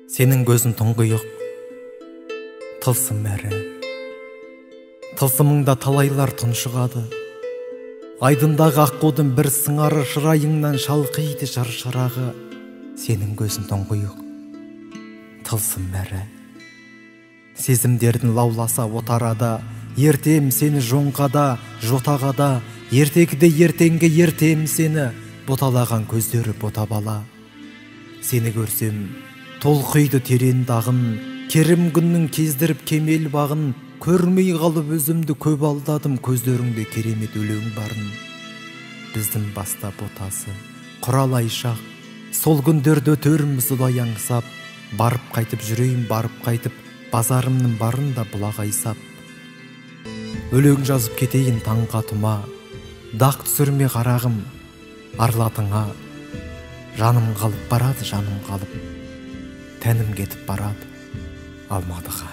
Сенің көзің тұңғиық, тылсым әрі. Тылсымыңда талайлар тұншығады. Айдындағы аққудың бір сыңары шырайыңнан шалқиды шаршырағы. Сенің көзің тұңғиық, тылсым әрі. Сезімдердің лауласа отарада, ертем сені жоңқада, жотағада, ертегіде ертеңге ертем сені, боталаған көздері бота бала. Сені көрсем, толқиды терен дағын, керім күннің кездіріп кемел бағын, көрмей қалып өзімді көп алдадым, көздеріңде керемет өлең барын. Біздің баста ботасы, құралай шақ, сол күндерді өтерміз ұлай аңсап, барып қайтып жүрейін, барып қайтып, базарымның барында бұлағай сап. Өлең жазып кетейін таңға тұма, дақ түсірме қарағым, арладыңа. Жаным қалып барады, жаным қалып, тәнім кетіп барады Алматыға.